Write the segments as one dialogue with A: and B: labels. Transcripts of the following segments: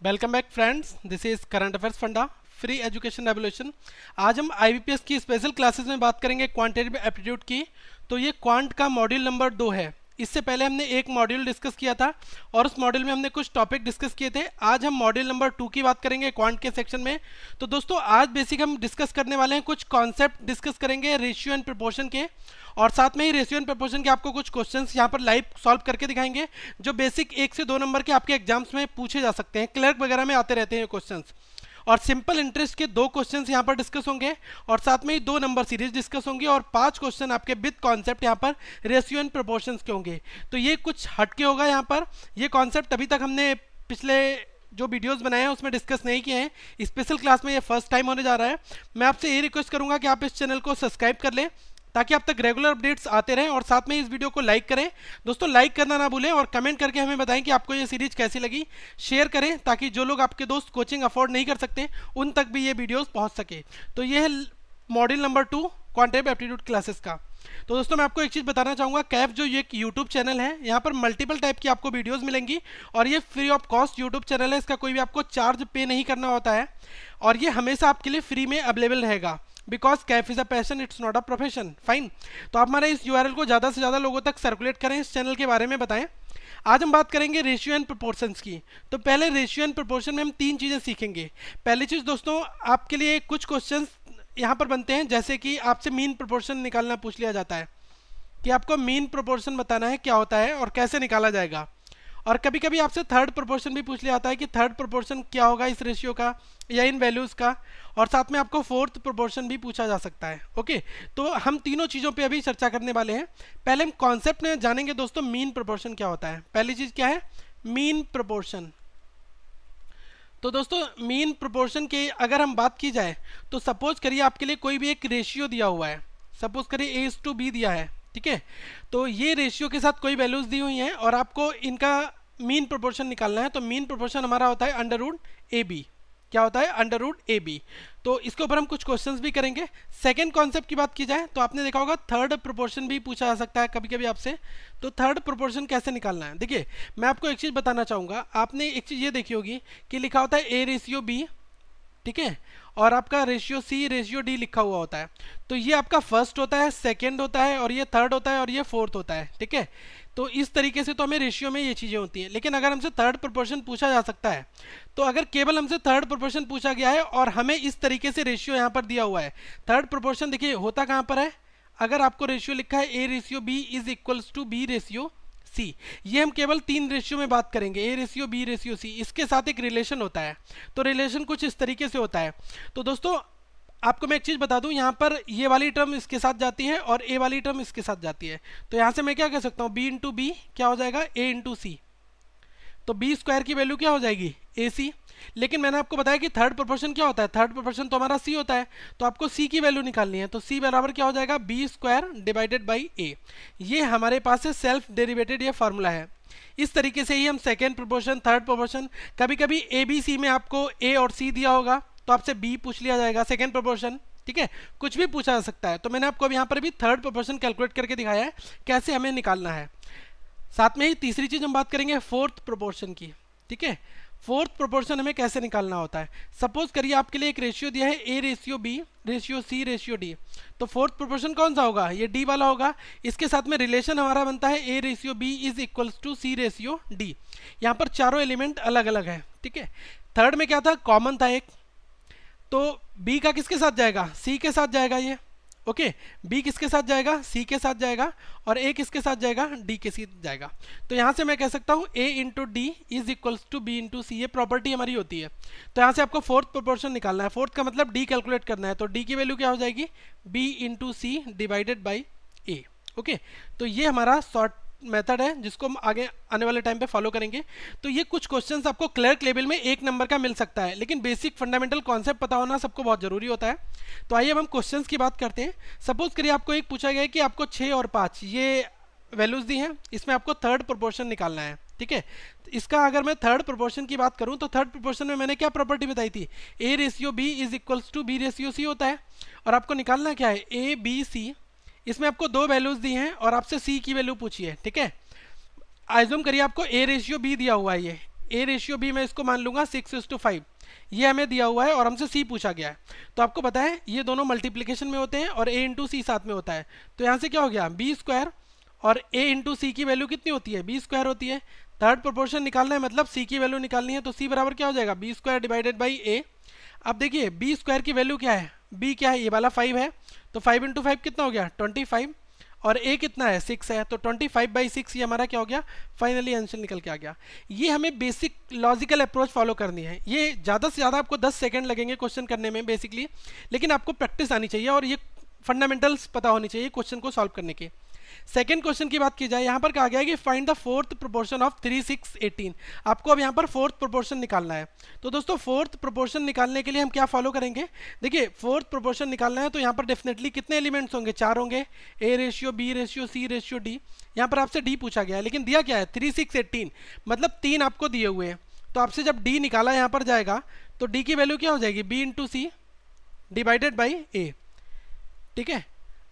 A: Welcome back friends, this is current affairs funda free education revolution. आज हम IBPS की special classes में बात करेंगे क्वांटिटेटिव एप्टीट्यूड की। तो ये क्वांट का मॉड्यूल नंबर 2 है। इससे पहले हमने एक मॉड्यूल डिस्कस किया था और उस मॉड्यूल में हमने कुछ टॉपिक डिस्कस किए थे। आज हम मॉड्यूल नंबर 2 की बात करेंगे क्वांट के सेक्शन में। तो दोस्तों आज बेसिक हम डिस्कस करने वाले हैं, कुछ कॉन्सेप्ट डिस्कस करेंगे रेशियो एंड प्रोपोर्शन के, और साथ में ही रेशियो एंड प्रोपोर्शन के आपको कुछ क्वेश्चंस यहाँ पर लाइव सॉल्व करके दिखाएंगे जो बेसिक 1 से 2 नंबर के आपके एग्जाम्स में पूछे जा सकते हैं। क्लर्क वगैरह में आते रहते हैं क्वेश्चंस। और सिंपल इंटरेस्ट के 2 क्वेश्चंस यहाँ पर डिस्कस होंगे और साथ में ही 2 नंबर सीरीज डिस्कस होंगी और 5 क्वेश्चन आपके विद कॉन्सेप्ट यहाँ पर रेशियो एंड प्रोपोर्शंस के होंगे। तो ये कुछ हटके होगा यहाँ पर। ये कॉन्सेप्ट अभी तक हमने पिछले जो वीडियोस बनाए हैं उसमें डिस्कस नहीं किए हैं। स्पेशल क्लास में ये फर्स्ट टाइम होने जा रहा है। मैं आपसे ये रिक्वेस्ट करूंगा कि आप इस चैनल को सब्सक्राइब कर लें ताकि आप तक रेगुलर अपडेट्स आते रहें, और साथ में इस वीडियो को लाइक करें। दोस्तों लाइक करना ना भूलें और कमेंट करके हमें बताएं कि आपको ये सीरीज कैसी लगी। शेयर करें ताकि जो लोग आपके दोस्त कोचिंग अफोर्ड नहीं कर सकते उन तक भी ये वीडियोस पहुंच सके। तो ये है module number 2 quantitative aptitude classes का। तो दोस्तों मैं आपको एक चीज़ बताना चाहूँगा, कैफ जो ये एक यूट्यूब चैनल है, यहाँ पर मल्टीपल टाइप की आपको वीडियोस मिलेंगी और ये free of cost YouTube channel है। इसका कोई भी आपको चार्ज पे नहीं करना होता है और ये हमेशा आपके लिए फ्री में अवेलेबल रहेगा। Because Kaif is a passion, it's not a profession. Fine. तो आप हमारे इस यूआरएल को ज़्यादा से ज़्यादा लोगों तक सर्कुलेट करें, इस चैनल के बारे में बताएं। आज हम बात करेंगे रेशियो एंड प्रोपोर्शंस की। तो पहले रेशियो एंड प्रोपोर्शन में हम 3 चीज़ें सीखेंगे। पहली चीज़ दोस्तों, आपके लिए कुछ क्वेश्चंस यहाँ पर बनते हैं, जैसे कि आपसे मीन प्रोपोर्शन निकालना पूछ लिया जाता है कि आपको मीन प्रोपोर्शन बताना है क्या होता है और कैसे निकाला जाएगा। और कभी कभी आपसे थर्ड प्रोपोर्शन भी पूछ लिया जाता है कि थर्ड प्रोपोर्शन क्या होगा इस रेशियो का या इन वैल्यूज़ का, और साथ में आपको फोर्थ प्रोपोर्शन भी पूछा जा सकता है। ओके, तो हम तीनों चीज़ों पे अभी चर्चा करने वाले हैं। पहले हम कॉन्सेप्ट में जानेंगे दोस्तों, मीन प्रोपोर्शन क्या होता है। पहली चीज़ क्या है, मीन प्रोपोर्शन। तो दोस्तों मीन प्रोपोर्शन की अगर हम बात की जाए तो सपोज करिए आपके लिए कोई भी एक रेशियो दिया हुआ है। सपोज करिए A:B दिया है, ठीक है। तो ये रेशियो के साथ कोई वैल्यूज दी हुई हैं और आपको इनका मीन प्रोपोर्शन निकालना है। तो मीन प्रोपोर्शन हमारा होता है √AB। क्या होता है, √AB। तो इसके ऊपर हम कुछ क्वेश्चंस भी करेंगे। सेकंड कॉन्सेप्ट की बात की जाए तो आपने देखा होगा थर्ड प्रोपोर्शन भी पूछा जा सकता है कभी कभी आपसे। तो थर्ड प्रोपोर्शन कैसे निकालना है, देखिए मैं आपको एक चीज़ बताना चाहूँगा। आपने एक चीज़ ये देखी होगी कि लिखा होता है A:B, ठीक है, और आपका रेशियो C:D लिखा हुआ होता है। तो ये आपका फर्स्ट होता है, सेकंड होता है, और ये थर्ड होता है, और ये फोर्थ होता है, ठीक है। तो इस तरीके से तो हमें रेशियो में ये चीज़ें होती हैं। लेकिन अगर हमसे थर्ड प्रोपोर्शन पूछा जा सकता है, तो अगर केवल हमसे थर्ड प्रोपोर्शन पूछा गया है और हमें इस तरीके से रेशियो यहाँ पर दिया हुआ है, थर्ड प्रोपोर्शन देखिए होता कहाँ पर है। अगर आपको रेशियो लिखा है A:B is equals to B:C, ये हम केवल 3 रेशियो में बात करेंगे, A:B:C। इसके साथ एक रिलेशन होता है। तो रिलेशन कुछ इस तरीके से होता है। तो दोस्तों आपको मैं एक चीज़ बता दूं, यहाँ पर ये वाली टर्म इसके साथ जाती है और A वाली टर्म इसके साथ जाती है। तो यहाँ से मैं क्या कह सकता हूँ, B:B क्या हो जाएगा, A:C। तो B² की वैल्यू क्या हो जाएगी, AC। लेकिन मैंने आपको बताया कि थर्ड प्रोपोर्शन क्या होता है, थर्ड प्रोपोर्शन तो हमारा C होता है। तो आपको C की वैल्यू निकालनी है। तो C बराबर क्या हो जाएगा, B² डिवाइडेड बाई A। ये हमारे पास से सेल्फ डेरिवेटेड ये फार्मूला है। इस तरीके से ही हम सेकेंड प्रोपोर्शन, थर्ड प्रोपोर्शन, कभी कभी ABC में आपको A और C दिया होगा तो आपसे B पूछ लिया जाएगा, सेकेंड प्रोपोर्शन, ठीक है। कुछ भी पूछा जा सकता है। तो मैंने आपको अब यहाँ पर भी थर्ड प्रोपोर्शन कैलकुलेट करके दिखाया है कैसे हमें निकालना है। साथ में ही तीसरी चीज़ हम बात करेंगे फोर्थ प्रोपोर्शन की, ठीक है। फोर्थ प्रोपोर्शन हमें कैसे निकालना होता है। सपोज करिए आपके लिए एक रेशियो दिया है A:B, रेशियो C:D। तो फोर्थ प्रोपोर्शन कौन सा होगा, ये D वाला होगा। इसके साथ में रिलेशन हमारा बनता है A:B is equals to C:D। यहाँ पर चारों एलिमेंट अलग अलग है, ठीक है। थर्ड में क्या था, कॉमन था एक, तो B का किसके साथ जाएगा, C के साथ जाएगा ये, ओके। B किसके साथ जाएगा, C के साथ जाएगा, और A किसके साथ जाएगा, D के साथ जाएगा। तो यहाँ से मैं कह सकता हूँ A:D is equals to B:C, ये प्रॉपर्टी हमारी होती है। तो यहाँ से आपको फोर्थ प्रोपोर्शन निकालना है। फोर्थ का मतलब D कैलकुलेट करना है। तो D की वैल्यू क्या हो जाएगी, B:C divided by A, okay. तो ये हमारा शॉर्ट मेथड है जिसको हम आगे आने वाले टाइम पे फॉलो करेंगे। तो ये कुछ क्वेश्चंस आपको क्लर्क लेवल में 1 नंबर का मिल सकता है, लेकिन बेसिक फंडामेंटल कॉन्सेप्ट पता होना सबको बहुत जरूरी होता है। तो आइए अब हम क्वेश्चंस की बात करते हैं। सपोज करिए आपको एक पूछा गया है कि आपको 6 और 5 ये वैल्यूज दी हैं, इसमें आपको थर्ड प्रोपोर्शन निकालना है, ठीक है। इसका अगर मैं थर्ड प्रोपोर्शन की बात करूं तो थर्ड प्रोपोर्शन में मैंने क्या प्रॉपर्टी बताई थी, A:B is equals to B:C होता है। और आपको निकालना क्या है, ABC। इसमें आपको 2 वैल्यूज दी हैं और आपसे C की वैल्यू पूछी है, ठीक है। आइजूम करिए आपको A:B दिया हुआ है, ये ए रेशियो बी मैं इसको मान लूँगा 6:5, ये हमें दिया हुआ है और हमसे सी पूछा गया है। तो आपको पता है ये दोनों मल्टीप्लिकेशन में होते हैं और ए इंटू सी साथ में होता है। तो यहाँ से क्या हो गया, बी स्क्वायर, और ए इंटू सी की वैल्यू कितनी होती है, बी स्क्वायर होती है। थर्ड प्रोपोर्शन निकालना है, मतलब सी की वैल्यू निकालनी है, तो सी बराबर क्या हो जाएगा, बी स्क्वायर डिवाइडेड बाई ए। अब देखिए बी स्क्वायर की वैल्यू क्या है, बी क्या है, ये वाला 5 है, तो 5 इंटू 5 कितना हो गया 25, और ए कितना है 6 है, तो 25/6 ये हमारा क्या हो गया, फाइनली आंसर निकल के आ गया। ये हमें बेसिक लॉजिकल अप्रोच फॉलो करनी है। ये ज़्यादा से ज़्यादा आपको 10 सेकंड लगेंगे क्वेश्चन करने में बेसिकली, लेकिन आपको प्रैक्टिस आनी चाहिए और ये फंडामेंटल्स पता होनी चाहिए क्वेश्चन को सॉल्व करने के। सेकेंड क्वेश्चन की बात की जाए, यहाँ पर कहा गया है कि find the fourth proportion of 3, 6, 18। आपको अब यहाँ पर फोर्थ प्रोपोर्शन निकालना है। तो दोस्तों फोर्थ प्रोपोर्शन निकालने के लिए हम क्या फॉलो करेंगे, देखिए फोर्थ प्रोपोर्शन निकालना है तो यहाँ पर डेफिनेटली कितने एलिमेंट्स होंगे, 4 होंगे, A ratio, B ratio, C ratio, D. यहाँ पर आपसे डी पूछा गया है, लेकिन दिया क्या है 3, 6, 18, मतलब 3 आपको दिए हुए हैं। तो आपसे जब डी निकाला यहाँ पर जाएगा तो डी की वैल्यू क्या हो जाएगी, B into C divided by A. ठीक है,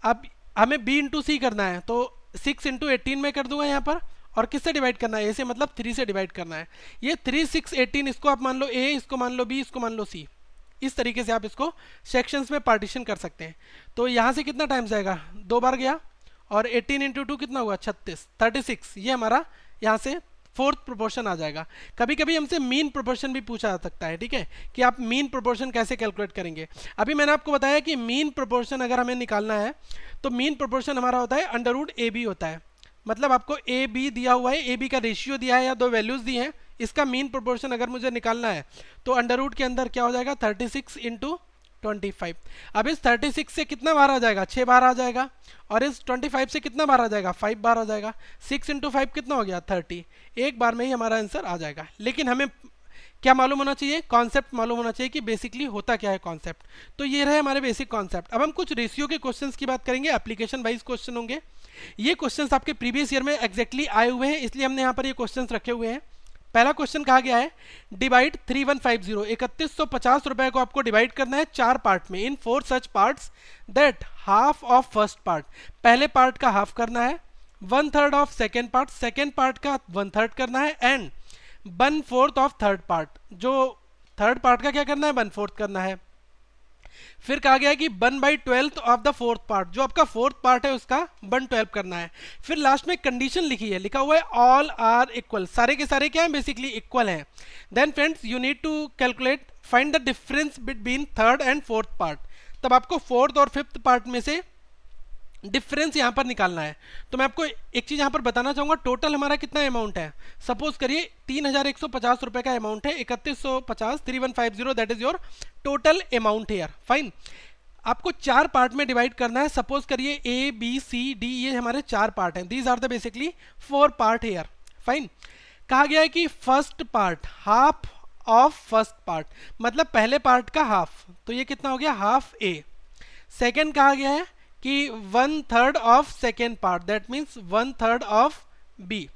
A: अब हमें b इंटू सी करना है, तो 6 इंटू 18 में कर दूंगा यहाँ पर, और किससे डिवाइड करना है, a से, मतलब 3 से डिवाइड करना है। ये 3, 6, 18 इसको आप मान लो a, इसको मान लो b, इसको मान लो c। इस तरीके से आप इसको सेक्शंस में पार्टीशन कर सकते हैं। तो यहाँ से कितना टाइम जाएगा, 2 बार गया, और 18 इंटू 2 कितना हुआ 36, 36। ये हमारा यहाँ से फोर्थ प्रोपोर्शन आ जाएगा। कभी कभी हमसे मीन प्रोपोर्शन भी पूछा जा सकता है, ठीक है, कि आप मीन प्रोपोर्शन कैसे कैलकुलेट करेंगे। अभी मैंने आपको बताया कि मीन प्रोपोर्शन अगर हमें निकालना है तो मीन प्रोपोर्शन हमारा होता है अंडर रूट ए बी होता है। मतलब आपको ए बी दिया हुआ है, ए बी का रेशियो दिया है या 2 वैल्यूज दी हैं, इसका मीन प्रोपोर्शन अगर मुझे निकालना है तो अंडर रूट के अंदर क्या हो जाएगा 36 इंटू 25। अब इस 36 से कितना बार आ जाएगा, 6 बार आ जाएगा, और इस 25 से कितना बार आ जाएगा, 5 बार आ जाएगा। 6 इंटू 5 कितना हो गया 30, एक बार में ही हमारा आंसर आ जाएगा। लेकिन हमें क्या मालूम होना चाहिए, कॉन्सेप्ट मालूम होना चाहिए कि बेसिकली होता क्या है कॉन्सेप्ट। तो ये रहे हमारे बेसिक कॉन्सेप्ट। अब हम कुछ रेशियो के क्वेश्चंस की बात करेंगे, एप्लीकेशन वाइज क्वेश्चन होंगे। ये क्वेश्चंस आपके प्रीवियस ईयर में एग्जैक्टली आए हुए हैं, इसलिए हमने यहाँ पर ये क्वेश्चंस रखे हुए हैं। पहला क्वेश्चन कहा गया है डिवाइड 3150, 3150 रुपए को आपको डिवाइड करना है 4 पार्ट में, in 4 such parts that half of first part, पहले पार्ट का हाफ करना है, 1/3 of second part, second part का 1/3 करना है, एंड 1/4 ऑफ थर्ड पार्ट, जो थर्ड पार्ट का क्या करना है 1/4 करना है। फिर कहा गया है कि 1/12 ऑफ द फोर्थ पार्ट, जो आपका फोर्थ पार्ट है उसका 1/12 करना है। फिर लास्ट में कंडीशन लिखी है, लिखा हुआ है ऑल आर इक्वल, सारे के सारे क्या है बेसिकली इक्वल हैं। Then friends you need to calculate find the difference between third and fourth part. तब आपको फोर्थ और फिफ्थ पार्ट में से डिफरेंस यहाँ पर निकालना है। तो मैं आपको एक चीज़ यहाँ पर बताना चाहूँगा, टोटल हमारा कितना अमाउंट है, सपोज करिए 3150 रुपये का अमाउंट है, 3150 3150 that is your total amount here. Fine, आपको 4 पार्ट में डिवाइड करना है। सपोज करिए ए बी सी डी, ये हमारे 4 पार्ट हैं, these are the basically 4 part here. Fine, कहा गया है कि first part half of first part, मतलब पहले पार्ट का हाफ, तो ये कितना हो गया हाफ ए। सेकेंड कहा गया है कि 1/3 of second part, that means 1/3 of B.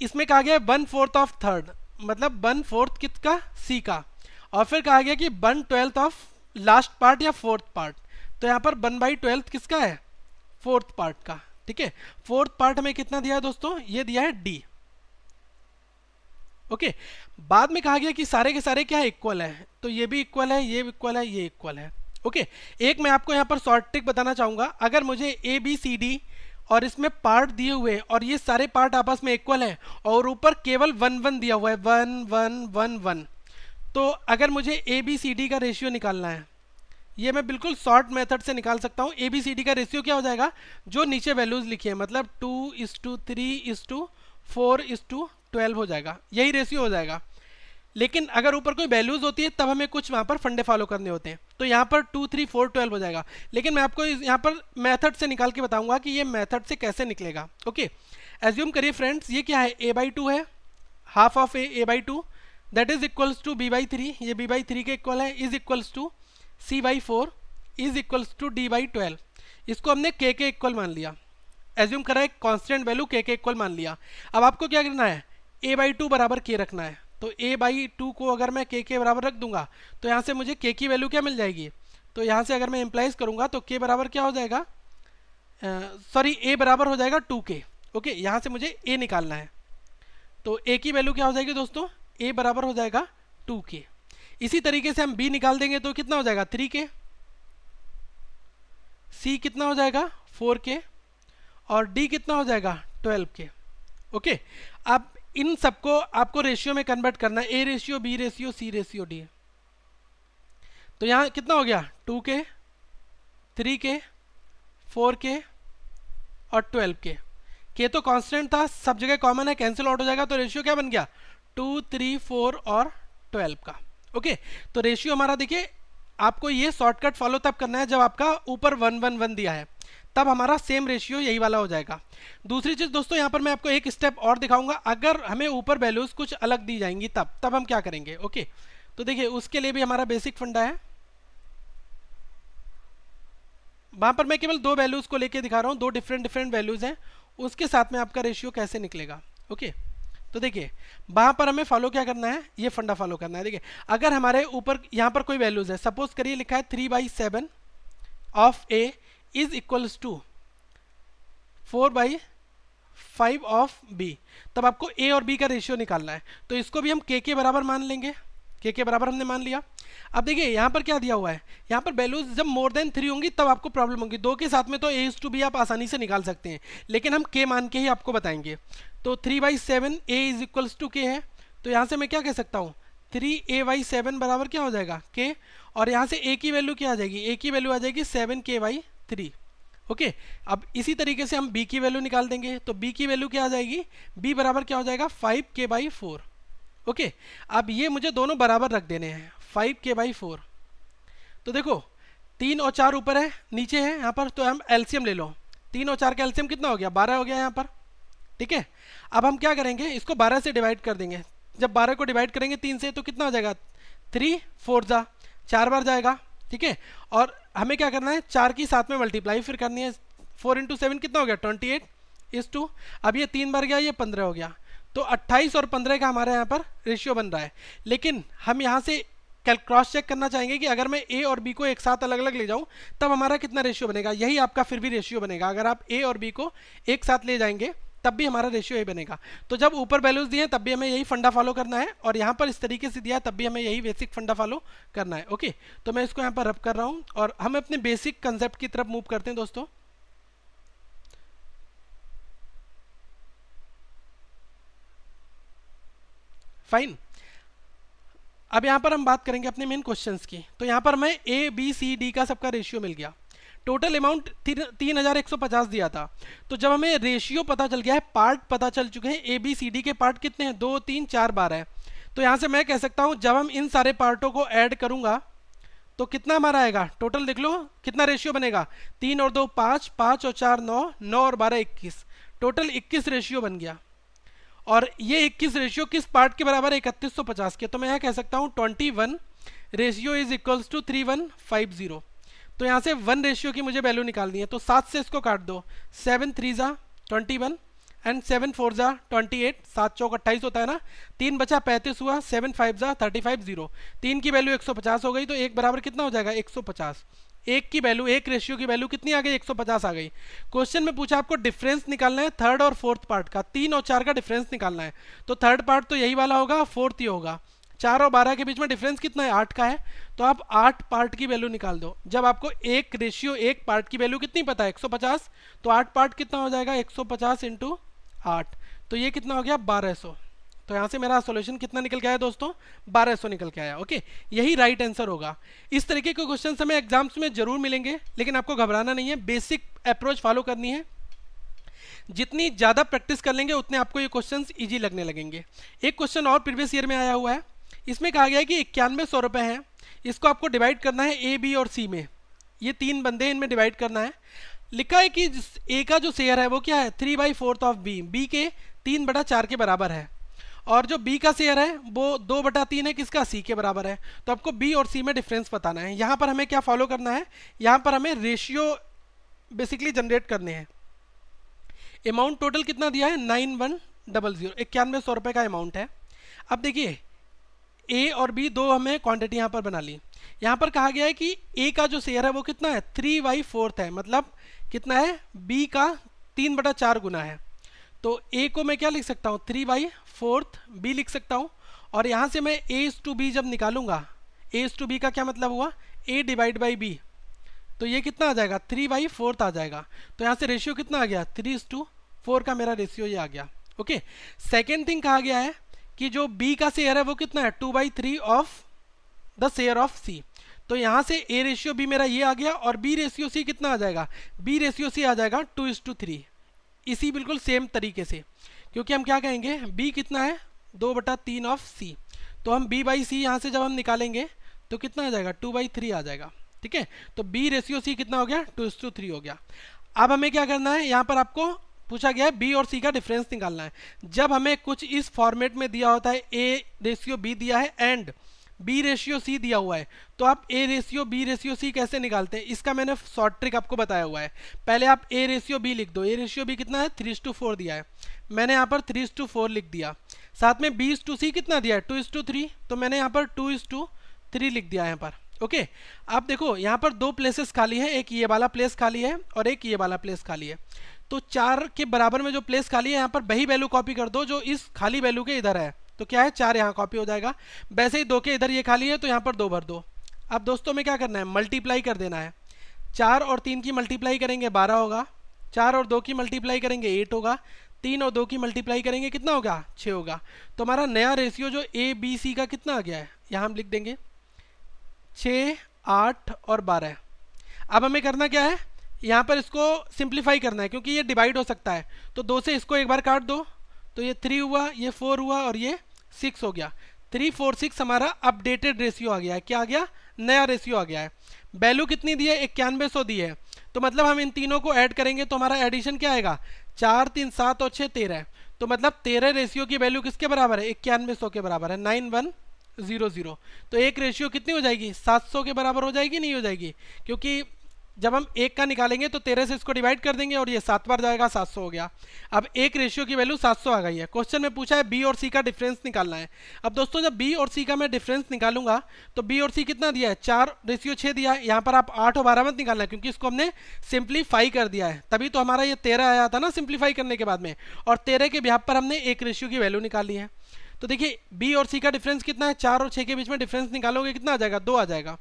A: इसमें कहा गया 1/4 ऑफ थर्ड, मतलब 1/4 किसका सी का। और फिर कहा गया कि 1/12 ऑफ लास्ट पार्ट या फोर्थ पार्ट, तो यहाँ पर 1/12 किसका है फोर्थ पार्ट का। ठीक है, फोर्थ पार्ट हमें कितना दिया है दोस्तों, ये दिया है डी। ओके, बाद में कहा गया कि सारे के सारे क्या है इक्वल है, तो ये भी इक्वल है, ये भी इक्वल है, ये इक्वल है। ओके, एक मैं आपको यहाँ पर शॉर्ट ट्रिक बताना चाहूंगा, अगर मुझे ए बी सी डी और इसमें पार्ट दिए हुए हैं और ये सारे पार्ट आपस में इक्वल हैं और ऊपर केवल 1 1 दिया हुआ है, 1 1 1 1, तो अगर मुझे ए बी सी डी का रेशियो निकालना है, ये मैं बिल्कुल शॉर्ट मेथड से निकाल सकता हूँ। ए बी सी डी का रेशियो क्या हो जाएगा, जो नीचे वैल्यूज लिखी है, मतलब 2:3:4:12 हो जाएगा, यही रेशियो हो जाएगा। लेकिन अगर ऊपर कोई वैल्यूज होती है तब हमें कुछ वहाँ पर फंडे फॉलो करने होते हैं, तो यहाँ पर 2 3 4 12 हो जाएगा। लेकिन मैं आपको यहाँ पर मेथड से निकाल के बताऊंगा कि ये मेथड से कैसे निकलेगा। ओके, एज्यूम करिए फ्रेंड्स, ये क्या है a/2 है, half of a/2 that is equals to b/3, ये b/3 के इक्वल है, is equals to c/4 is equals to d/12। इसको हमने k के इक्वल मान लिया, एज्यूम करा एक कांस्टेंट वैल्यू k के इक्वल मान लिया। अब आपको क्या करना है, a/2 बराबर k रखना है, तो a/2 को अगर मैं k के बराबर रख दूंगा तो यहाँ से मुझे k की वैल्यू क्या मिल जाएगी, तो यहाँ से अगर मैं इम्प्लाइज करूंगा तो k बराबर क्या हो जाएगा, सॉरी a बराबर हो जाएगा 2k। ओके, यहाँ से मुझे a निकालना है, तो a की वैल्यू क्या हो जाएगी दोस्तों, ए बराबर हो जाएगा 2k। इसी तरीके से हम बी निकाल देंगे तो कितना हो जाएगा 3k, सी कितना हो जाएगा 4k और डी कितना हो जाएगा 12k। ओके, अब इन सबको आपको रेशियो में कन्वर्ट करना है, A ratio, B ratio, C ratio, D. तो यहाँ कितना हो गया 2k, 3k, 4k और 12k। k तो कांस्टेंट था, सब जगह कॉमन है, कैंसिल आउट हो जाएगा, तो रेशियो क्या बन गया 2, 3, 4 और 12 का। ओके, तो रेशियो हमारा देखिए, आपको ये शॉर्टकट फॉलो तब करना है जब आपका ऊपर 1, 1, 1 दिया है, तब हमारा सेम रेशियो यही वाला हो जाएगा। दूसरी चीज दोस्तों, यहाँ पर मैं आपको एक स्टेप और दिखाऊंगा, अगर हमें ऊपर वैल्यूज कुछ अलग दी जाएंगी तब हम क्या करेंगे। ओके, तो देखिए उसके लिए भी हमारा बेसिक फंडा है। वहां पर मैं केवल 2 वैल्यूज को लेके दिखा रहा हूँ, 2 डिफरेंट वैल्यूज हैं, उसके साथ में आपका रेशियो कैसे निकलेगा। ओके, तो देखिए वहां पर हमें फॉलो क्या करना है, ये फंडा फॉलो करना है। देखिए अगर हमारे ऊपर यहाँ पर कोई वैल्यूज है, सपोज करिए लिखा है 3/7 of A is equals to 4/5 of B, तब आपको ए और बी का रेशियो निकालना है। तो इसको भी हम के बराबर मान लेंगे, के बराबर हमने मान लिया। अब देखिए यहाँ पर क्या दिया हुआ है, यहाँ पर वैल्यूज जब मोर देन 3 होंगी तब आपको प्रॉब्लम होगी। 2 के साथ में तो a/b आप आसानी से निकाल सकते हैं, लेकिन हम k मान के ही आपको बताएंगे। तो 3/7 a is equals to k है, तो यहाँ से मैं क्या कह सकता हूँ 3a/7 बराबर क्या हो जाएगा k, और यहाँ से a की वैल्यू क्या आ जाएगी, a की वैल्यू आ जाएगी 7k/3। ओके, अब इसी तरीके से हम b की वैल्यू निकाल देंगे, तो b की वैल्यू क्या आ जाएगी, b बराबर क्या हो जाएगा 5k/4। ओके, अब ये मुझे दोनों बराबर रख देने हैं 5k/4। तो देखो 3 और 4 ऊपर है, नीचे है यहाँ पर, तो हम एलसीएम ले लो। 3 और 4 का एलसीएम कितना हो गया 12 हो गया यहाँ पर। ठीक है, अब हम क्या करेंगे, इसको 12 से डिवाइड कर देंगे। जब 12 को डिवाइड करेंगे 3 से तो कितना हो जाएगा 3 4 जा 4 बार जाएगा। ठीक है, और हमें क्या करना है 4 की साथ में मल्टीप्लाई फिर करनी है। 4 × 7 कितना हो गया 28/2। अब ये 3 बार गया, ये 15 हो गया, तो 28 और 15 का हमारे यहाँ पर रेशियो बन रहा है। लेकिन हम यहाँ से क्रॉस चेक करना चाहेंगे कि अगर मैं ए और बी को एक साथ अलग अलग ले जाऊँ तब हमारा कितना रेशियो बनेगा। यही आपका फिर भी रेशियो बनेगा, अगर आप ए और बी को एक साथ ले जाएंगे तब भी हमारा रेशियो यही बनेगा। तो जब ऊपर वैल्यूज दिए तब भी हमें यही फंडा फॉलो करना है, और यहाँ पर इस तरीके से दिया तब भी हमें यही बेसिक फंडा फॉलो करना है। ओके, तो मैं इसको यहाँ पर रब कर रहा हूँ और हम अपने बेसिक कंसेप्ट की तरफ मूव करते हैं दोस्तों। फाइन, अब यहाँ पर हम बात करेंगे अपने मेन क्वेश्चंस की। तो यहाँ पर मैं ए बी सी डी का सबका रेशियो मिल गया, टोटल अमाउंट 3150 दिया था। तो जब हमें रेशियो पता चल गया है, पार्ट पता चल चुके हैं, ए बी सी डी के पार्ट कितने हैं 2, 3, 4 बार है, तो यहाँ से मैं कह सकता हूँ जब हम इन सारे पार्टों को ऐड करूंगा तो कितना हमारा आएगा, टोटल देख लो कितना रेशियो बनेगा, 3 और 2 5, 5 और 4 9, 9 और 12 21, टोटल 21 रेशियो बन गया। और ये 21 रेशियो किस पार्ट के बराबर है 3150 के, तो मैं यहाँ कह सकता हूँ 21 रेशियो इज इक्वल्स टू 3150। तो यहाँ से 1 रेशियो की मुझे वैल्यू निकालनी है, तो 7 से इसको काट दो, 7 3 जा 21 एंड 7 4 जा 28, 7 चौक 28 होता है ना, 3 बचा 35 हुआ, 7 5 जा 35 0, 3 की वैल्यू 150 हो गई, तो 1 बराबर कितना हो जाएगा 150। एक की वैल्यू, एक रेशियो की वैल्यू कितनी आ गई 150 आ गई। क्वेश्चन में पूछा आपको डिफरेंस निकालना है थर्ड और फोर्थ पार्ट का, 3 और 4 का डिफरेंस निकालना है, तो थर्ड पार्ट तो यही वाला होगा, फोर्थ ये होगा। 4 और 12 के बीच में डिफरेंस कितना है 8 का है, तो आप 8 पार्ट की वैल्यू निकाल दो। जब आपको एक रेशियो एक पार्ट की वैल्यू कितनी पता है 150, तो 8 पार्ट कितना हो जाएगा 150 × 8, तो ये कितना हो गया 1200। तो यहाँ से मेरा सॉल्यूशन कितना निकल के आया दोस्तों 1200 निकल के आया। ओके, यही राइट आंसर होगा। इस तरीके के क्वेश्चन हमें एग्जाम्स में जरूर मिलेंगे, लेकिन आपको घबराना नहीं है, बेसिक अप्रोच फॉलो करनी है। जितनी ज़्यादा प्रैक्टिस कर लेंगे उतने आपको ये क्वेश्चंस इजी लगने लगेंगे। एक क्वेश्चन और प्रीवियस ईयर में आया हुआ है, इसमें कहा गया है कि 9100 रुपये हैं, इसको आपको डिवाइड करना है ए बी और सी में, ये 3 बंदे हैं, इनमें डिवाइड करना है। लिखा है कि ए का जो शेयर है वो क्या है 3/4 ऑफ बी, बी के 3/4 के बराबर है, और जो बी का शेयर है वो 2/3 है किसका सी के बराबर है। तो आपको बी और सी में डिफरेंस बताना है। यहाँ पर हमें क्या फॉलो करना है, यहाँ पर हमें रेशियो बेसिकली जनरेट करने हैं। अमाउंट टोटल कितना दिया है 9100, 9100 रुपये का अमाउंट है। अब देखिए ए और बी दो हमें क्वांटिटी यहाँ पर बना ली। यहाँ पर कहा गया है कि ए का जो शेयर है वो कितना है 3/4 है, मतलब कितना है बी का 3/4 गुना है। तो ए को मैं क्या लिख सकता हूँ 3/4 बी लिख सकता हूँ, और यहाँ से मैं A/B जब निकालूंगा, A/B का क्या मतलब हुआ, A डिवाइड बाई B, तो ये कितना आ जाएगा 3/4 आ जाएगा। तो यहाँ से रेशियो कितना आ गया 3:4 का मेरा रेशियो ये आ गया। ओके, सेकेंड थिंग कहा गया है कि जो B का शेयर है वो कितना है 2/3 of the share of C। तो यहाँ से A/B मेरा ये आ गया और B/C कितना आ जाएगा, B/C आ जाएगा 2:3। इसी बिल्कुल सेम तरीके से, क्योंकि हम क्या कहेंगे B कितना है 2/3 ऑफ C, तो हम B/C यहाँ से जब हम निकालेंगे तो कितना आ जाएगा 2/3 आ जाएगा। ठीक है, तो B/C कितना हो गया 2:3 हो गया। अब हमें क्या करना है, यहाँ पर आपको पूछा गया है B और C का डिफरेंस निकालना है। जब हमें कुछ इस फॉर्मेट में दिया होता है A/B दिया है एंड B/C दिया हुआ है, तो आप A/B/C कैसे निकालते हैं, इसका मैंने शॉर्ट ट्रिक आपको बताया हुआ है। पहले आप A/B लिख दो, A/B कितना है 3:4 दिया है, मैंने यहाँ पर 3:4 लिख दिया। साथ में B/C कितना दिया है 2:3, तो मैंने यहाँ पर 2:3 लिख दिया यहाँ पर। ओके, आप देखो यहाँ पर दो प्लेसेस खाली है, एक ये वाला प्लेस खाली है और एक ये वाला प्लेस खाली है। तो 4 के बराबर में जो प्लेस खाली है यहाँ पर वही वैल्यू कॉपी कर दो जो इस खाली वैल्यू के इधर है, तो क्या है 4 यहाँ कॉपी हो जाएगा। वैसे ही 2 के इधर ये खाली है तो यहाँ पर 2 भर दो। अब दोस्तों में क्या करना है, मल्टीप्लाई कर देना है। 4 और 3 की मल्टीप्लाई करेंगे 12 होगा, 4 और 2 की मल्टीप्लाई करेंगे 8 होगा, 3 और 2 की मल्टीप्लाई करेंगे कितना होगा 6 होगा। तो हमारा नया रेशियो जो ABC का कितना आ गया है, यहाँ हम लिख देंगे 6, 8 और 12। अब हमें करना क्या है, यहाँ पर इसको सिंप्लीफाई करना है क्योंकि ये डिवाइड हो सकता है। तो 2 से इसको एक बार काट दो, तो ये 3 हुआ, ये 4 हुआ और ये 6 हो गया। 3, 4, 6 हमारा अपडेटेड रेशियो आ गया है। क्या आ गया, नया रेशियो आ गया है। वैल्यू कितनी दी है 9100 दी है, तो मतलब हम इन तीनों को ऐड करेंगे तो हमारा एडिशन क्या आएगा 4, 3, 7 और 6 13। तो मतलब 13 रेशियो की वैल्यू किसके बराबर है 9100 के बराबर है 9100। तो एक रेशियो कितनी हो जाएगी 700 के बराबर हो जाएगी, नहीं हो जाएगी, क्योंकि जब हम 1 का निकालेंगे तो 13 से इसको डिवाइड कर देंगे और ये 7 बार जाएगा 700 हो गया। अब एक रेशियो की वैल्यू 700 आ गई है। क्वेश्चन में पूछा है B और C का डिफरेंस निकालना है। अब दोस्तों जब B और C का मैं डिफरेंस निकालूंगा तो B और C कितना दिया है 4/6 दिया है। यहाँ पर आप 8 और 12 मत निकालना है क्योंकि इसको हमने सिंप्लीफाई कर दिया है, तभी तो हमारा ये 13 आया था ना सिंप्लीफाई करने के बाद में, और 13 के बिहाफ पर हमने एक रेशियो की वैल्यू निकाली है। तो देखिए B और C का डिफरेंस कितना है, 4 और 6 के बीच में डिफरेंस निकालोगे कितना आ जाएगा 2 आ जाएगा।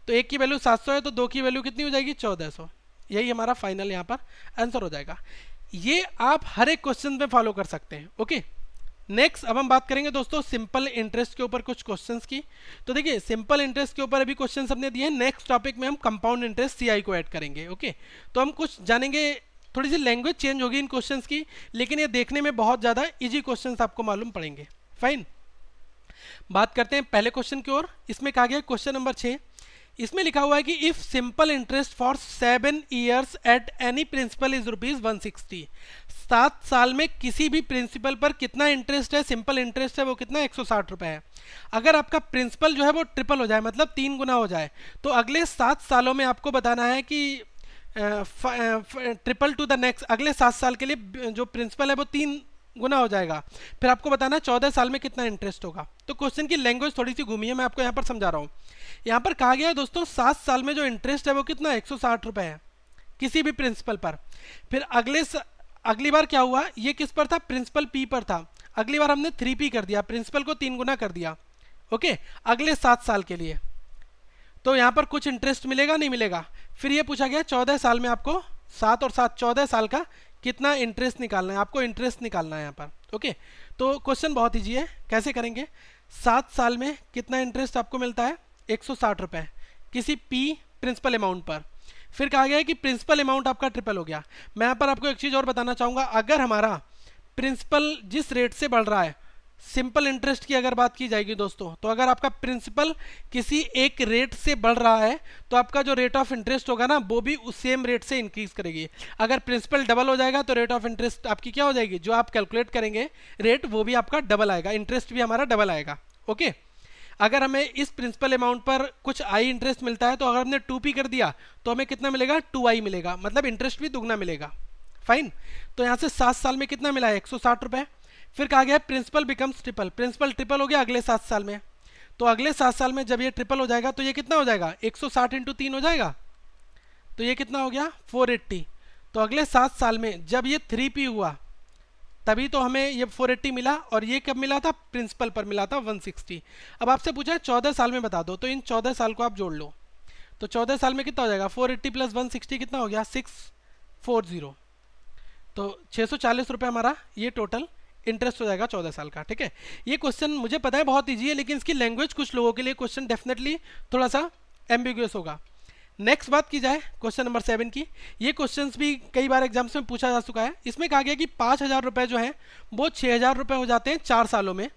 A: तो एक की वैल्यू 700 है तो 2 की वैल्यू कितनी हो जाएगी 1400। यही हमारा फाइनल यहाँ पर आंसर हो जाएगा। ये आप हर एक क्वेश्चन में फॉलो कर सकते हैं। ओके, नेक्स्ट अब हम बात करेंगे दोस्तों सिंपल इंटरेस्ट के ऊपर कुछ क्वेश्चंस की। तो देखिए सिंपल इंटरेस्ट के ऊपर अभी क्वेश्चंस हमने दिए हैं। नेक्स्ट टॉपिक में हम कंपाउंड इंटरेस्ट CI को ऐड करेंगे। ओके, तो हम कुछ जानेंगे, थोड़ी सी लैंग्वेज चेंज होगी इन क्वेश्चंस की, लेकिन ये देखने में बहुत ज़्यादा ईजी क्वेश्चंस आपको मालूम पड़ेंगे। फाइन, बात करते हैं पहले क्वेश्चन की ओर। इसमें कहा गया क्वेश्चन नंबर 6, इसमें लिखा हुआ है कि if simple interest for 7 years at any principal is ₹160। 7 साल में किसी भी प्रिंसिपल पर कितना इंटरेस्ट है, सिंपल इंटरेस्ट है वो कितना 160 रुपये है। अगर आपका प्रिंसिपल जो है वो ट्रिपल हो जाए, मतलब 3 गुना हो जाए, तो अगले 7 सालों में आपको बताना है कि ट्रिपल टू द नेक्स्ट, अगले 7 साल के लिए जो प्रिंसिपल है वो 3 गुना हो जाएगा। फिर आपको बताना है 14 साल में कितना इंटरेस्ट होगा। तो क्वेश्चन की लैंग्वेज थोड़ी सी घूमी है, मैं आपको यहाँ पर समझा रहा हूँ। यहाँ पर कहा गया है दोस्तों 7 साल में जो इंटरेस्ट है वो कितना 160 रुपये है किसी भी प्रिंसिपल पर। फिर अगली बार क्या हुआ, ये किस पर था, प्रिंसिपल P पर था। अगली बार हमने 3P कर दिया, प्रिंसिपल को 3 गुना कर दिया। ओके, अगले 7 साल के लिए तो यहाँ पर कुछ इंटरेस्ट मिलेगा नहीं मिलेगा। फिर ये पूछा गया 14 साल में आपको 7 और 7 14 साल का कितना इंटरेस्ट निकालना है, आपको इंटरेस्ट निकालना है यहाँ पर। ओके, तो क्वेश्चन बहुत ईजी है, कैसे करेंगे। 7 साल में कितना इंटरेस्ट आपको मिलता है 160 रुपये किसी P प्रिंसिपल अमाउंट पर। फिर कहा गया है कि प्रिंसिपल अमाउंट आपका ट्रिपल हो गया। मैं यहाँ पर आपको एक चीज़ और बताना चाहूँगा, अगर हमारा प्रिंसिपल जिस रेट से बढ़ रहा है, सिंपल इंटरेस्ट की अगर बात की जाएगी दोस्तों, तो अगर आपका प्रिंसिपल किसी एक रेट से बढ़ रहा है तो आपका जो रेट ऑफ इंटरेस्ट होगा ना वो भी उस सेम रेट से इंक्रीज करेगी। अगर प्रिंसिपल डबल हो जाएगा तो रेट ऑफ इंटरेस्ट आपकी क्या हो जाएगी, जो आप कैलकुलेट करेंगे रेट वो भी आपका डबल आएगा, इंटरेस्ट भी हमारा डबल आएगा। ओके, अगर हमें इस प्रिंसिपल अमाउंट पर कुछ I इंटरेस्ट मिलता है तो अगर हमने 2P कर दिया तो हमें कितना मिलेगा 2I मिलेगा, मतलब इंटरेस्ट भी दुगना मिलेगा। फाइन, तो यहाँ से 7 साल में कितना मिला है 160 रुपये। फिर कहा गया principal becomes triple, principal triple हो गया अगले 7 साल में। तो अगले 7 साल में जब ये ट्रिपल हो जाएगा तो ये कितना हो जाएगा 160 × 3 हो जाएगा, तो ये कितना हो गया 480। तो अगले 7 साल में जब ये 3P हुआ तभी तो हमें ये 480 मिला, और ये कब मिला था, प्रिंसिपल पर मिला था 160। अब आपसे पूछा है 14 साल में बता दो, तो इन 14 साल को आप जोड़ लो। तो 14 साल में कितना हो जाएगा, 480 प्लस 160 कितना हो गया, 640। तो 640 रुपये हमारा ये टोटल इंटरेस्ट हो जाएगा 14 साल का। ठीक है, ये क्वेश्चन मुझे पता है बहुत ईजी है, लेकिन इसकी लैंग्वेज कुछ लोगों के लिए क्वेश्चन डेफिनेटली थोड़ा सा एम्बिगुअस होगा। नेक्स्ट बात की जाए क्वेश्चन नंबर 7 की, ये क्वेश्चंस भी कई बार एग्जाम्स में पूछा जा चुका है। इसमें कहा गया कि 5,000 रुपये जो है वो 6,000 रुपये हो जाते हैं 4 सालों में,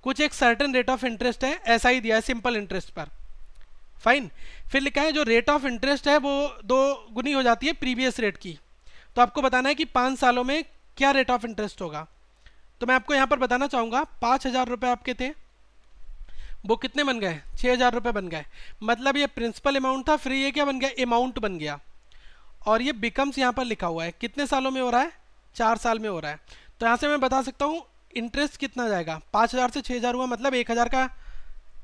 A: कुछ एक सर्टेन रेट ऑफ इंटरेस्ट है, ऐसा ही दिया है सिंपल इंटरेस्ट पर। फाइन, फिर लिखा है जो रेट ऑफ इंटरेस्ट है वो 2 गुनी हो जाती है प्रीवियस रेट की। तो आपको बताना है कि 5 सालों में क्या रेट ऑफ इंटरेस्ट होगा। तो मैं आपको यहाँ पर बताना चाहूँगा 5,000 रुपये आपके थे, वो कितने बन गए, 6,000 रुपये बन गए। मतलब ये प्रिंसिपल अमाउंट था, फिर ये क्या बन गया, अमाउंट बन गया। और ये बिकम्स यहाँ पर लिखा हुआ है, कितने सालों में हो रहा है, 4 साल में हो रहा है। तो यहाँ से मैं बता सकता हूँ इंटरेस्ट कितना जाएगा, 5,000 से 6,000 हुआ, मतलब 1,000 का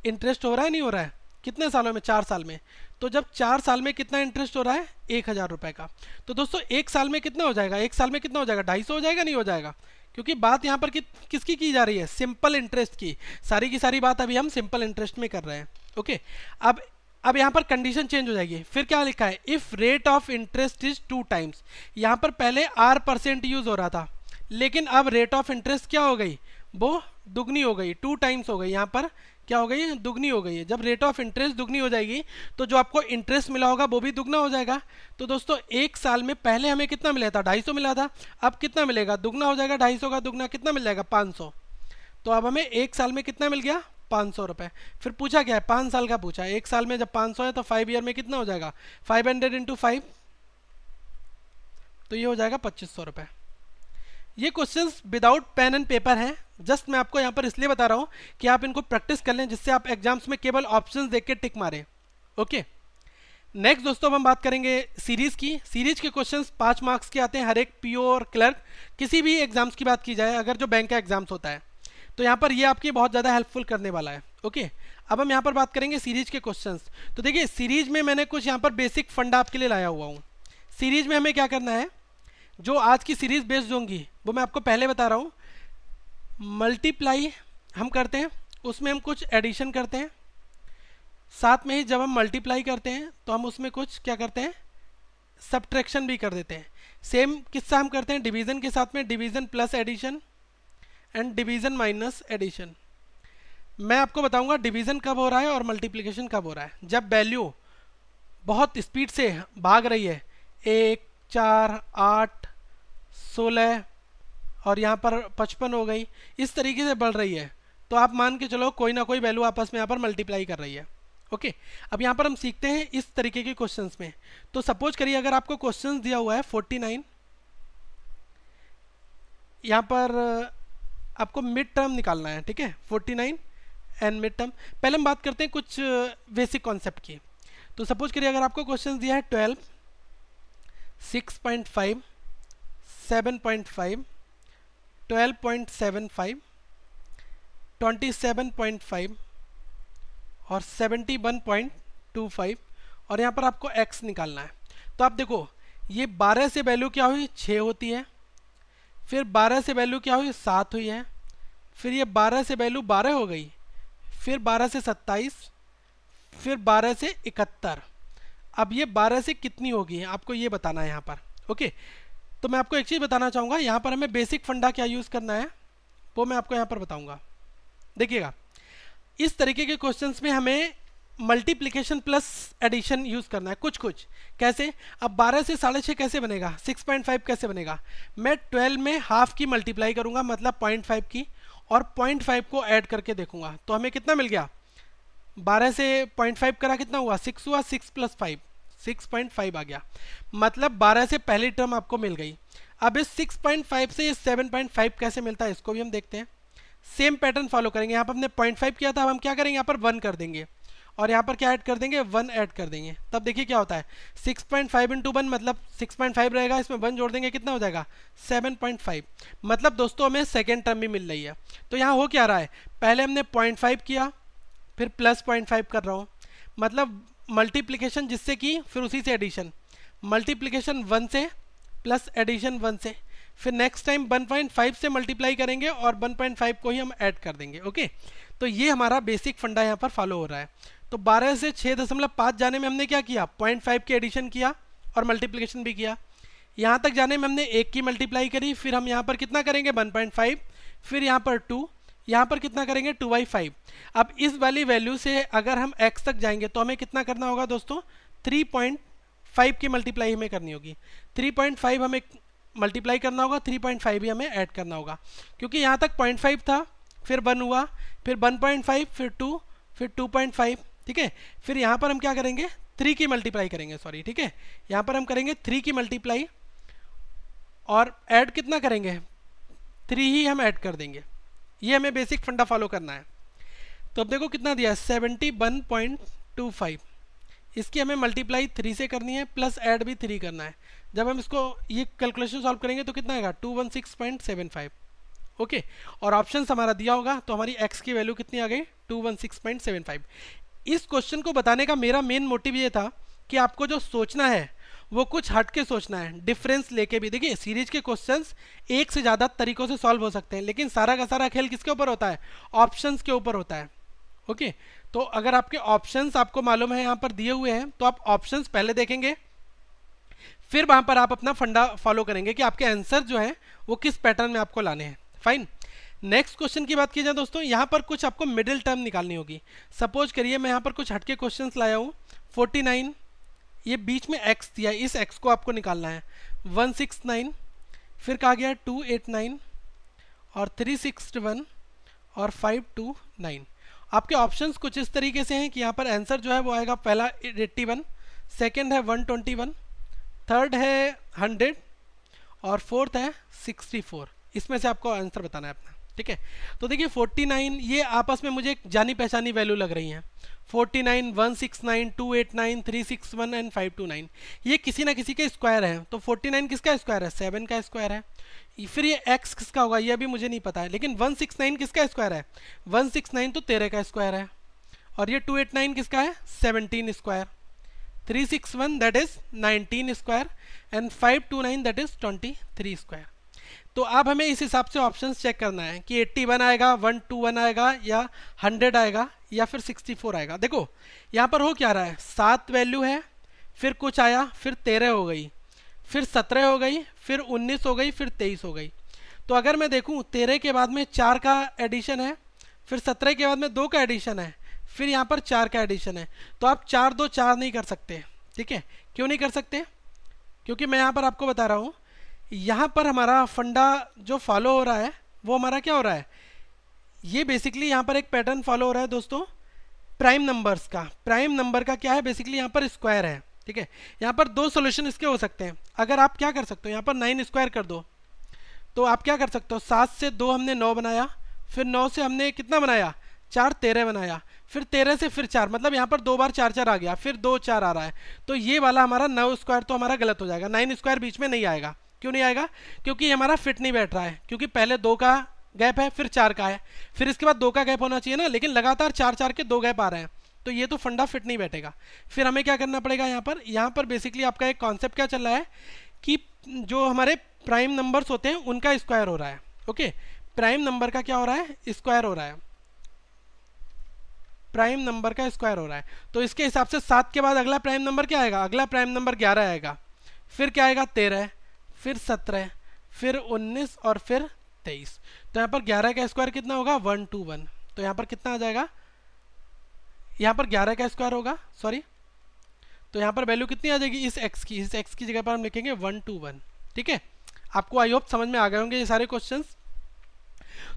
A: इंटरेस्ट हो रहा है, नहीं हो रहा है, कितने सालों में, 4 साल में। तो जब 4 साल में कितना इंटरेस्ट हो रहा है, 1,000 रुपये का। तो दोस्तों 1 साल में कितना हो जाएगा, 1 साल में कितना हो जाएगा, 250 हो जाएगा, नहीं हो जाएगा, क्योंकि बात यहाँ पर किसकी की जा रही है, सिंपल इंटरेस्ट की। सारी की सारी बात अभी हम सिंपल इंटरेस्ट में कर रहे हैं। ओके, अब यहाँ पर कंडीशन चेंज हो जाएगी। फिर क्या लिखा है, if rate of interest is 2 times. यहाँ पर पहले R% यूज हो रहा था, लेकिन अब रेट ऑफ इंटरेस्ट क्या हो गई, वो दुगनी हो गई, 2 टाइम्स हो गई। यहाँ पर क्या हो गई, दुगनी हो गई है। जब रेट ऑफ इंटरेस्ट दुगनी हो जाएगी तो जो आपको इंटरेस्ट मिला होगा वो भी दुगना हो जाएगा। तो दोस्तों 1 साल में पहले हमें कितना मिला था, 250 मिला था, अब कितना मिलेगा, दुगना हो जाएगा, 250 का दुगना कितना मिल जाएगा, 500। तो अब हमें 1 साल में कितना मिल गया, 500 रुपये। फिर पूछा क्या है, 5 साल का पूछा है। 1 साल में जब 500 है तो 5 ईयर में कितना हो जाएगा, 500 इंटू 5, तो ये हो जाएगा 2,500 रुपये। ये questions without pen and paper हैं, जस्ट मैं आपको यहाँ पर इसलिए बता रहा हूँ कि आप इनको प्रैक्टिस कर लें, जिससे आप एग्जाम्स में केवल ऑप्शंस देख के टिक मारें। ओके, नेक्स्ट दोस्तों हम बात करेंगे सीरीज की। सीरीज के क्वेश्चंस 5 मार्क्स के आते हैं, हर एक पीओ और क्लर्क, किसी भी एग्जाम्स की बात की जाए, अगर जो बैंक का एग्जाम्स होता है तो यहाँ पर ये आपकी बहुत ज़्यादा हेल्पफुल करने वाला है। ओके, अब हम यहाँ पर बात करेंगे सीरीज के क्वेश्चंस। तो देखिए सीरीज में मैंने कुछ यहाँ पर बेसिक फंडा आपके लिए लाया हुआ हूँ। सीरीज में हमें क्या करना है, जो आज की सीरीज बेस्ड होंगी वो मैं आपको पहले बता रहा हूँ। मल्टीप्लाई हम करते हैं, उसमें हम कुछ एडिशन करते हैं, साथ में ही जब हम मल्टीप्लाई करते हैं तो हम उसमें कुछ क्या करते हैं, सब्ट्रैक्शन भी कर देते हैं। सेम किस्सा हम करते हैं डिवीज़न के साथ में, division plus addition and division minus addition. मैं आपको बताऊंगा डिवीज़न कब हो रहा है और मल्टीप्लिकेशन कब हो रहा है। जब वैल्यू बहुत स्पीड से भाग रही है, 1, 4, 8, 16 और यहाँ पर 55 हो गई, इस तरीके से बढ़ रही है, तो आप मान के चलो कोई ना कोई वैल्यू आपस में यहाँ पर मल्टीप्लाई कर रही है। ओके, अब यहाँ पर हम सीखते हैं इस तरीके के क्वेश्चंस में। तो सपोज करिए अगर आपको क्वेश्चंस दिया हुआ है 49, यहाँ पर आपको मिड टर्म निकालना है। ठीक है, 49 एंड मिड टर्म। पहले हम बात करते हैं कुछ बेसिक कॉन्सेप्ट की। तो सपोज करिए अगर आपको क्वेश्चन दिया है 12, 6.5, 7.5, 12.75, 27.5 और 71.25 और यहाँ पर आपको x निकालना है। तो आप देखो ये 12 से वैल्यू क्या हुई, 6 होती है, फिर 12 से वैल्यू क्या हुई, 7 हुई है, फिर ये 12 से वैल्यू 12 हो गई, फिर 12 से 27, फिर 12 से 71। अब ये 12 से कितनी होगी आपको ये बताना है यहाँ पर। ओके, तो मैं आपको एक चीज़ बताना चाहूँगा, यहाँ पर हमें बेसिक फंडा क्या यूज़ करना है वो मैं आपको यहाँ पर बताऊँगा। देखिएगा इस तरीके के क्वेश्चंस में हमें मल्टीप्लिकेशन प्लस एडिशन यूज़ करना है। कुछ कैसे, अब 12 से 6.5 कैसे बनेगा, 6.5 कैसे बनेगा, मैं 12 में हाफ की मल्टीप्लाई करूँगा, मतलब 0.5 की, और 0.5 को ऐड करके देखूँगा तो हमें कितना मिल गया, 12 से 0.5 करा कितना हुआ, 6 हुआ, 6 + 5 6.5 आ गया, मतलब 12 से पहली टर्म आपको मिल गई। अब इस 6.5 से 7.5 कैसे मिलता है इसको भी हम देखते हैं। सेम पैटर्न फॉलो करेंगे, यहाँ पर हमने 0.5 किया था, अब हम क्या करेंगे, यहाँ पर 1 कर देंगे और यहाँ पर क्या ऐड कर देंगे, 1 ऐड कर देंगे। तब देखिए क्या होता है, 6.5 × 1 मतलब 6.5 रहेगा, इसमें 1 जोड़ देंगे कितना हो जाएगा, 7.5। मतलब दोस्तों हमें सेकेंड टर्म भी मिल रही है। तो यहाँ हो क्या रहा है, पहले हमने 0.5 किया, फिर प्लस 0.5 कर रहा हूँ, मतलब मल्टीप्लिकेशन जिससे की फिर उसी से एडिशन, मल्टीप्लिकेशन 1 से प्लस एडिशन 1 से, फिर नेक्स्ट टाइम 1.5 से मल्टीप्लाई करेंगे और 1.5 को ही हम ऐड कर देंगे। ओके, तो ये हमारा बेसिक फंडा यहाँ पर फॉलो हो रहा है। तो 12 से 6.5 जाने में हमने क्या किया, 0.5 की एडिशन किया और मल्टीप्लिकेशन भी किया। यहाँ तक जाने में हमने 1 की मल्टीप्लाई करी, फिर हम यहाँ पर कितना करेंगे 1.5, फिर यहाँ पर 2, यहाँ पर कितना करेंगे 2/5। अब इस वाली वैल्यू से अगर हम x तक जाएंगे तो हमें कितना करना होगा दोस्तों, 3.5 की मल्टीप्लाई हमें करनी होगी। 3.5 हमें मल्टीप्लाई करना होगा, 3.5 भी हमें ऐड करना होगा, क्योंकि यहाँ तक 0.5 था, फिर 1 हुआ, फिर 1.5, फिर 2, फिर 2.5। ठीक है, फिर यहाँ पर हम क्या करेंगे 3 की मल्टीप्लाई करेंगे, सॉरी। ठीक है, यहाँ पर हम करेंगे 3 की मल्टीप्लाई और ऐड कितना करेंगे, 3 ही हम ऐड कर देंगे। ये हमें बेसिक फंडा फॉलो करना है। तो अब देखो कितना दिया है 71.25। इसकी हमें मल्टीप्लाई 3 से करनी है, प्लस ऐड भी 3 करना है। जब हम इसको ये कैलकुलेशन सॉल्व करेंगे तो कितना आएगा 216.75। ओके, और ऑप्शंस हमारा दिया होगा, तो हमारी x की वैल्यू कितनी आ गई 216.75। इस क्वेश्चन को बताने का मेरा मेन मोटिव ये था कि आपको जो सोचना है वो कुछ हट के सोचना है, डिफरेंस लेके भी। देखिए सीरीज के क्वेश्चंस एक से ज़्यादा तरीकों से सॉल्व हो सकते हैं, लेकिन सारा का सारा खेल किसके ऊपर होता है, ऑप्शंस के ऊपर होता है। ओके, तो अगर आपके ऑप्शंस आपको मालूम है यहाँ पर दिए हुए हैं, तो आप ऑप्शंस पहले देखेंगे, फिर वहाँ पर आप अपना फंडा फॉलो करेंगे कि आपके आंसर जो है वो किस पैटर्न में आपको लाने हैं। फाइन, नेक्स्ट क्वेश्चन की बात की जाए दोस्तों, यहाँ पर कुछ आपको मिडिल टर्म निकालनी होगी। सपोज करिए मैं यहाँ पर कुछ हटके क्वेश्चंस लाया हूँ। 49, ये बीच में x दिया, इस x को आपको निकालना है। 169, फिर कहा गया 289 और 361 और 529। आपके ऑप्शंस कुछ इस तरीके से हैं कि यहाँ पर आंसर जो है वो आएगा, पहला 81, सेकंड है 121, थर्ड है 100 और फोर्थ है 64। इसमें से आपको आंसर बताना है अपना। ठीक है, तो देखिए 49 ये आपस में मुझे जानी पहचानी वैल्यू लग रही हैं। 49, 169, 289, 361 एंड 529, ये किसी ना किसी के स्क्वायर हैं। तो 49 किसका स्क्वायर है, 7 का स्क्वायर है। फिर ये x किसका होगा ये अभी मुझे नहीं पता है, लेकिन 169 किसका स्क्वायर है, 169 तो 13 का स्क्वायर है। और ये 289 किसका है, 17 square. 361 that is 19 square and 529 that is 23 square. तो अब हमें इस हिसाब से ऑप्शंस चेक करना है कि 81 आएगा, 121 आएगा, या 100 आएगा, या फिर 64 आएगा। देखो यहाँ पर हो क्या रहा है, 7 वैल्यू है, फिर कुछ आया, फिर 13 हो गई, फिर 17 हो गई, फिर 19 हो गई, फिर 23 हो गई। तो अगर मैं देखूँ 13 के बाद में 4 का एडिशन है, फिर 17 के बाद में 2 का एडिशन है, फिर यहाँ पर 4 का एडिशन है। तो आप 4 2 4 नहीं कर सकते। ठीक है, क्यों नहीं कर सकते, क्योंकि मैं यहाँ पर आपको बता रहा हूँ, यहाँ पर हमारा फंडा जो फॉलो हो रहा है वो हमारा क्या हो रहा है, ये बेसिकली यहाँ पर एक पैटर्न फॉलो हो रहा है दोस्तों प्राइम नंबर्स का। प्राइम नंबर का क्या है, बेसिकली यहाँ पर स्क्वायर है। ठीक है, यहाँ पर 2 सोल्यूशन इसके हो सकते हैं। अगर आप क्या कर सकते हो, यहाँ पर 9 स्क्वायर कर दो, तो आप क्या कर सकते हो, 7 से 2 हमने 9 बनाया, फिर 9 से हमने कितना बनाया, 4 13 बनाया, फिर 13 से फिर 4, मतलब यहाँ पर 2 बार 4 4 आ गया, फिर 2 4 आ रहा है। तो ये वाला हमारा 9 स्क्वायर तो हमारा गलत हो जाएगा, 9 स्क्वायर बीच में नहीं आएगा। क्यों नहीं आएगा, क्योंकि हमारा फिट नहीं बैठ रहा है, क्योंकि पहले 2 का गैप है, फिर 4 का है, फिर इसके बाद 2 का गैप होना चाहिए ना, लेकिन लगातार 4 4 के 2 गैप आ रहे हैं, तो ये तो फंडा फिट नहीं बैठेगा। फिर हमें क्या करना पड़ेगा, यहाँ पर बेसिकली आपका एक कॉन्सेप्ट क्या चल रहा है कि जो हमारे प्राइम नंबर्स होते हैं उनका स्क्वायर हो रहा है। ओके, प्राइम नंबर का क्या हो रहा है, स्क्वायर हो रहा है, प्राइम नंबर का स्क्वायर हो रहा है। तो इसके हिसाब से 7 के बाद अगला प्राइम नंबर क्या आएगा, अगला प्राइम नंबर 11 आएगा, फिर क्या आएगा 13, फिर 17, फिर 19 और फिर 23। तो यहाँ पर 11 का स्क्वायर कितना होगा, 121। तो यहाँ पर कितना आ जाएगा, यहाँ पर 11 का स्क्वायर होगा, सॉरी, तो यहाँ पर वैल्यू कितनी आ जाएगी, इस x की जगह पर हम लिखेंगे 121। ठीक है, आपको आई होप समझ में आ गए होंगे ये सारे क्वेश्चंस।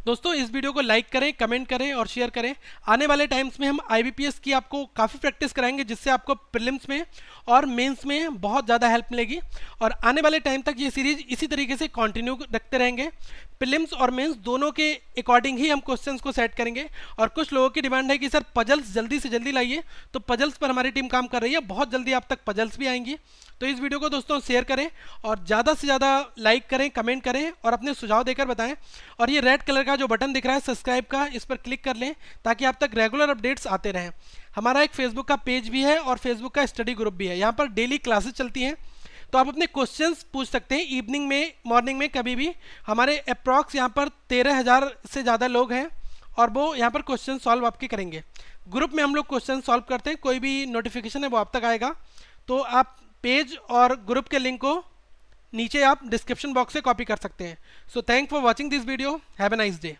A: दोस्तों इस वीडियो को लाइक करें, कमेंट करें और शेयर करें। आने वाले टाइम्स में हम IBPS की आपको काफ़ी प्रैक्टिस कराएंगे, जिससे आपको प्रीलिम्स में और मेंस में बहुत ज़्यादा हेल्प मिलेगी। और आने वाले टाइम तक ये सीरीज इसी तरीके से कंटिन्यू रखते रहेंगे। प्रीलिम्स और मेंस दोनों के अकॉर्डिंग ही हम क्वेश्चंस को सेट करेंगे। और कुछ लोगों की डिमांड है कि सर पजल्स जल्दी से जल्दी लाइए, तो पजल्स पर हमारी टीम काम कर रही है, बहुत जल्दी आप तक पजल्स भी आएंगी। तो इस वीडियो को दोस्तों शेयर करें और ज़्यादा से ज़्यादा लाइक करें, कमेंट करें और अपने सुझाव देकर बताएं। और ये रेड कलर का जो बटन दिख रहा है सब्सक्राइब का, इस पर क्लिक कर लें ताकि आप तक रेगुलर अपडेट्स आते रहें। हमारा एक फेसबुक का पेज भी है और फेसबुक का स्टडी ग्रुप भी है, यहाँ पर डेली क्लासेस चलती हैं। तो आप अपने क्वेश्चंस पूछ सकते हैं इवनिंग में, मॉर्निंग में, कभी भी। हमारे अप्रॉक्स यहाँ पर 13,000 से ज़्यादा लोग हैं और वो यहाँ पर क्वेश्चन सॉल्व आपके करेंगे। ग्रुप में हम लोग क्वेश्चन सॉल्व करते हैं, कोई भी नोटिफिकेशन है वो आप तक आएगा। तो आप पेज और ग्रुप के लिंक को नीचे आप डिस्क्रिप्शन बॉक्स से कॉपी कर सकते हैं। So thank for watching this video, have a nice day.